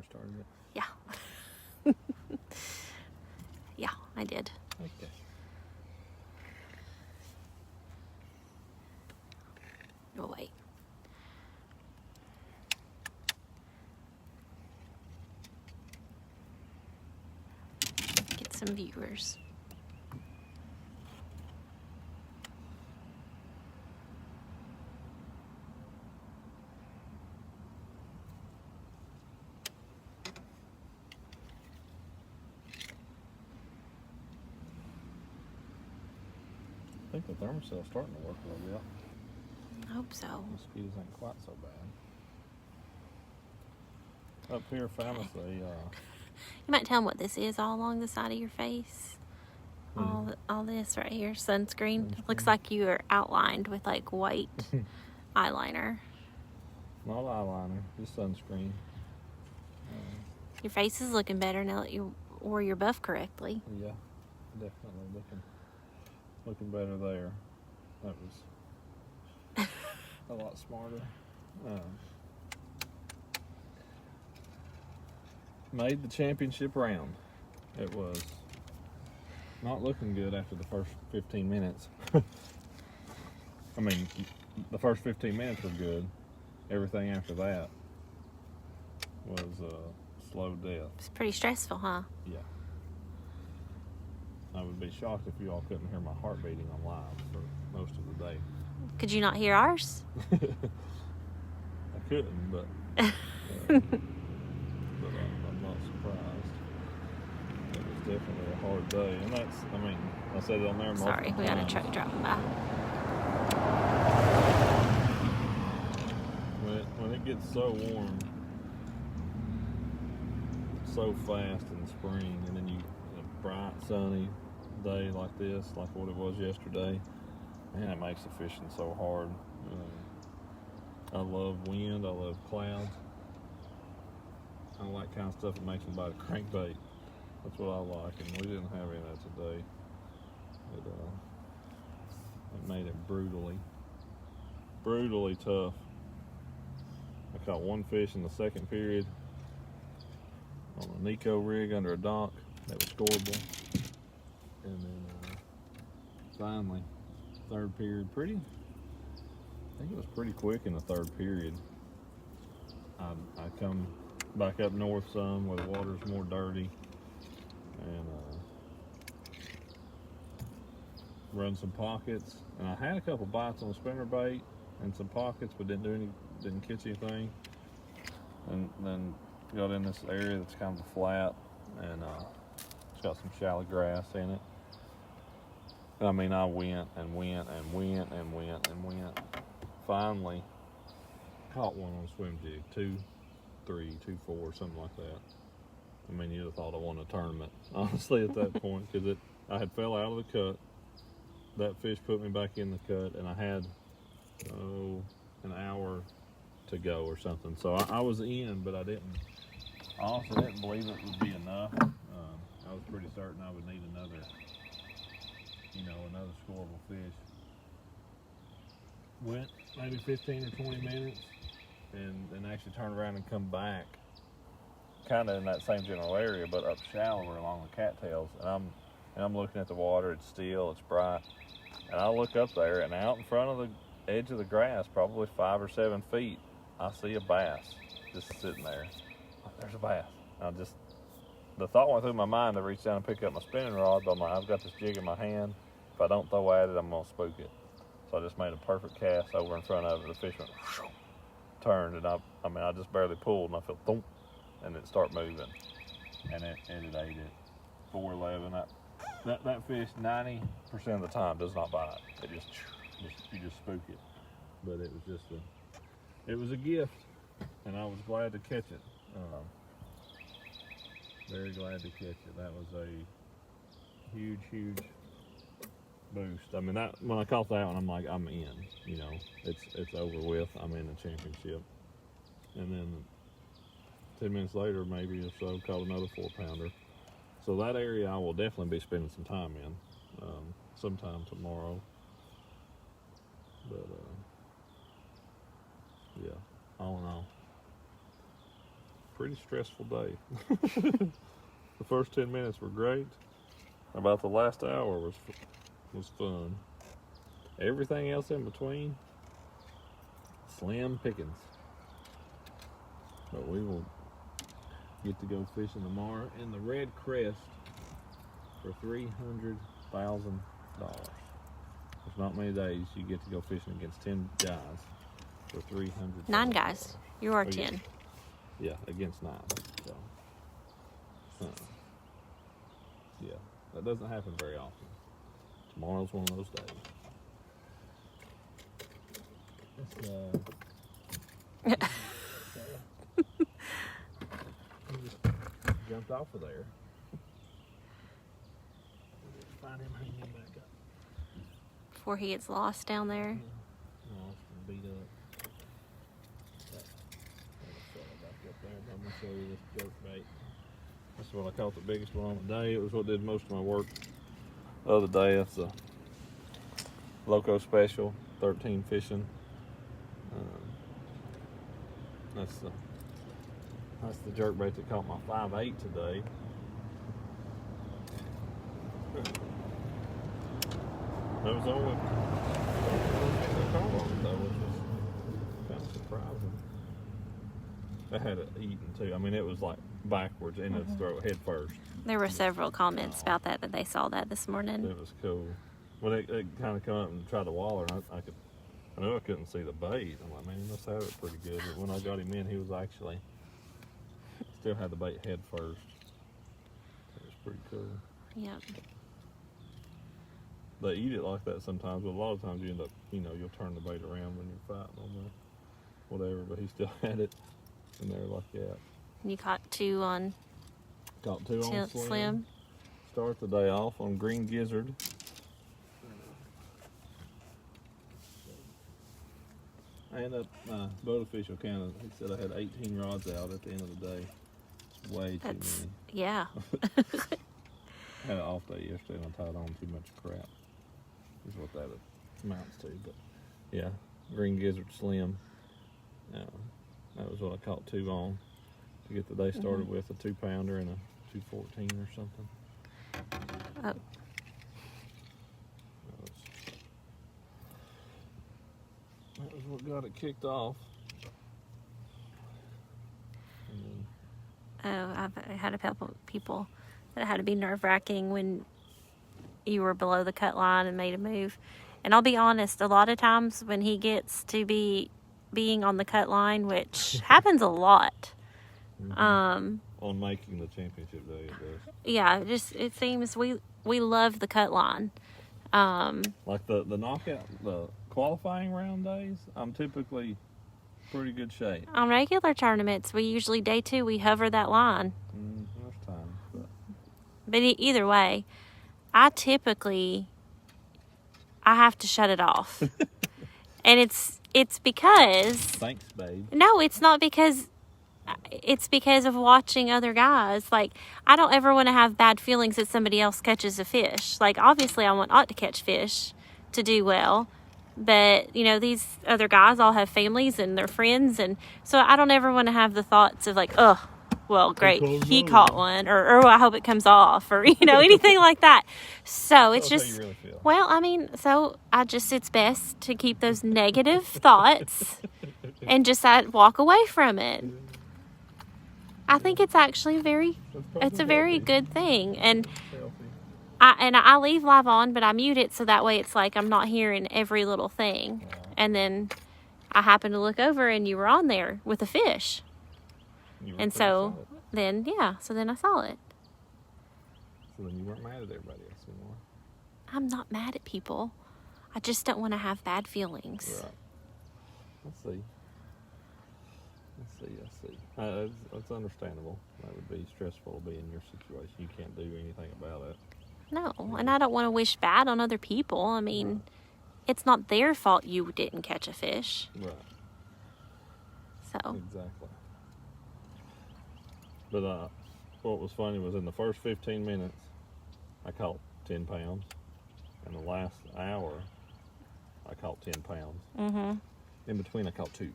started it? Yeah. Yeah, I did. Okay. Oh, wait. Get some viewers. I think the thermocel's starting to work a little bit. I hope so. Mosquitoes ain't quite so bad. Up here, famously, You might tell them what this is all along the side of your face. All this right here, sunscreen. It looks like you are outlined with like white eyeliner. not eyeliner, just sunscreen. Your face is looking better now that you wore your buff correctly. Yeah, definitely looking better there. That was a lot smarter. Made the championship round. It was not looking good after the first 15 minutes. I mean, the first 15 minutes were good. Everything after that was slow death. It's pretty stressful, huh? Yeah. I would be shocked if you all couldn't hear my heart beating on live for most of the day. Could you not hear ours? I couldn't, but I'm not surprised. It was definitely a hard day, and that's, I mean, I said it on there multiple Sorry, we got a times. truck driving by. When it gets so warm, so fast in the spring, and then you a bright, sunny day like this, like what it was yesterday, man, it makes the fishing so hard. I love wind, I love clouds. I like kind of stuff that makes me bite a crankbait. That's what I like, and we didn't have any of that today. It made it brutally tough. I caught one fish in the second period on a Nico rig under a dock that was scoreable, and then finally, third period, I think it was pretty quick in the third period. I come back up north some where the water's more dirty, and run some pockets, and I had a couple bites on the spinnerbait and some pockets, but didn't catch anything. And then got in this area that's kind of flat, and it's got some shallow grass in it. I mean, I went. Finally, caught one on a swim jig, 2-3, 2-4, something like that. I mean, you'd have thought I won a tournament, honestly, at that point, because I had fell out of the cut. That fish put me back in the cut, and I had an hour to go or something. So I was in, but I honestly didn't believe it would be enough. I was pretty certain I would need another scoreable fish. Went maybe 15 or 20 minutes, and then actually turned around and come back, kind of in that same general area, but up shallower along the cattails. And I'm looking at the water. It's still, it's bright, and I look up there, and out in front of the edge of the grass, probably 5 or 7 feet, I see a bass just sitting there. There's a bass. The thought went through my mind to reach down and pick up my spinning rod, but I've got this jig in my hand. If I don't throw at it, I'm gonna spook it. So I just made a perfect cast over in front of it. The fish went, turned, and I just barely pulled, and I felt thump, and it started moving, and it ate it. 4.11. That fish 90% of the time does not bite. You just spook it. But it was a gift, and I was glad to catch it. Very glad to catch it. That was a huge boost. I mean, when I caught that one, I'm like, I'm in. It's over with. I'm in the championship. And then 10 minutes later, maybe or so, caught another 4-pounder. So that area I will definitely be spending some time in, sometime tomorrow. But yeah, all in all, pretty stressful day. The first 10 minutes were great. About the last hour was fun. Everything else in between, slim pickings. But we will get to go fishing tomorrow in the Red Crest for $300,000. There's not many days you get to go fishing against 10 guys for $300,000. 9 guys. You are 10. Yeah, against 9. So, yeah, that doesn't happen very often. Tomorrow's one of those days. Just jumped off of there. Find him hanging back up. Before he gets lost down there. Lost and beat up. Back up there. I'm gonna show you this jerk bait. This is what I caught the biggest one on the day. It was what did most of my work the other day. That's a Loco Special, 13 fishing. That's the jerk bait that caught my 5.8 today. That was only caught on it though, which was kind of surprising. I had it eaten too. I mean, it was like backwards in its throat, head first. There were several comments about that they saw that this morning. It was cool. When it kind of come up and tried to waller, and I knew I couldn't see the bait. I'm like, man, he must have it pretty good. But when I got him in, he was actually still had the bait head first. It was pretty cool. Yep. They eat it like that sometimes, but a lot of times you end up, you'll turn the bait around when you're fighting on the whatever. But he still had it in there like that. You caught 2 on. Caught 2 on Slim. Start the day off on green gizzard. I ended up, my boat official counted, he said I had 18 rods out at the end of the day. It's way too many. Yeah. I had an off day yesterday and I tied on too much crap. Is what that amounts to. But yeah, green gizzard slim. That was what I caught 2 on to get the day started with, a 2-pounder and a 214 or something. Oh. That was what got it kicked off. I've had a couple people that it had to be nerve-wracking when you were below the cut line and made a move. And I'll be honest, a lot of times when he gets to being on the cut line, which happens a lot. On making the championship day, it does. Yeah, it seems we love the cut line. Like the knockout, the qualifying round days, I'm typically pretty good shape. On regular tournaments, we usually day 2 we hover that line. There's time, but either way, I have to shut it off, and it's because. Thanks, babe. No, it's not because. It's because of watching other guys. Like, I don't ever want to have bad feelings that somebody else catches a fish. Like, obviously I want Ott to catch fish to do well. But, these other guys all have families and their friends. And so I don't ever want to have the thoughts of like, oh, well, great, he caught one. Or I hope it comes off. Or, anything like that. So it's just, how you really feel. Well, I mean, so it's best to keep those negative thoughts and just walk away from it. I think it's actually it's a very good thing. And I leave live on, but I mute it so that way it's like I'm not hearing every little thing. Yeah. And then I happen to look over and you were on there with a fish. And so then I saw it. So then you weren't mad at everybody else anymore? I'm not mad at people. I just don't want to have bad feelings. Right. Let's see. That's understandable. That would be stressful to be in your situation. You can't do anything about it. No, and I don't want to wish bad on other people. I mean, It's not their fault you didn't catch a fish. Right. So. Exactly. But what was funny was in the first 15 minutes, I caught 10 pounds. In the last hour, I caught 10 pounds. Mm-hmm. In between, I caught 2.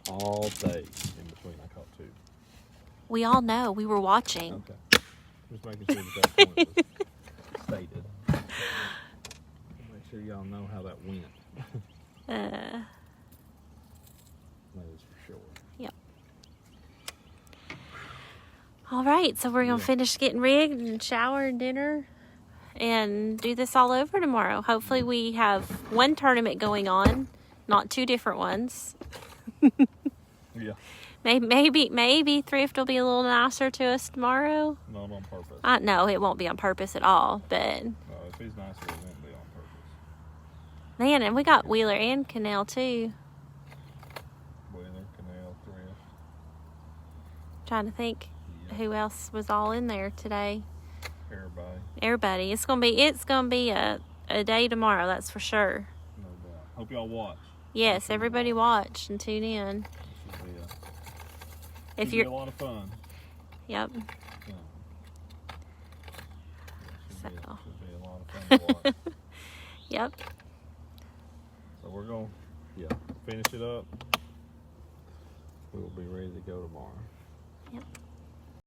All day in between, I caught 2. We all know. We were watching. Okay. Just making sure that point was stated. Make sure y'all know how that went. That is for sure. Yep. All right, so we're going to finish getting rigged and shower and dinner and do this all over tomorrow. Hopefully we have one tournament going on, not two different ones. Yeah. Maybe thrift will be a little nicer to us tomorrow. Not on purpose. No, it won't be on purpose at all, but... No, if he's nicer, it won't be on purpose. Man, and we got Wheeler and Canal, too. Wheeler, Canal, thrift. Trying to think who else was all in there today. Everybody. It's gonna be a day tomorrow, that's for sure. No doubt. Hope y'all watch. Yes, everybody watch and tune in. Should be a lot of fun. Yep. Should be a lot of fun to watch. Yep. So we're going to finish it up. We will be ready to go tomorrow. Yep.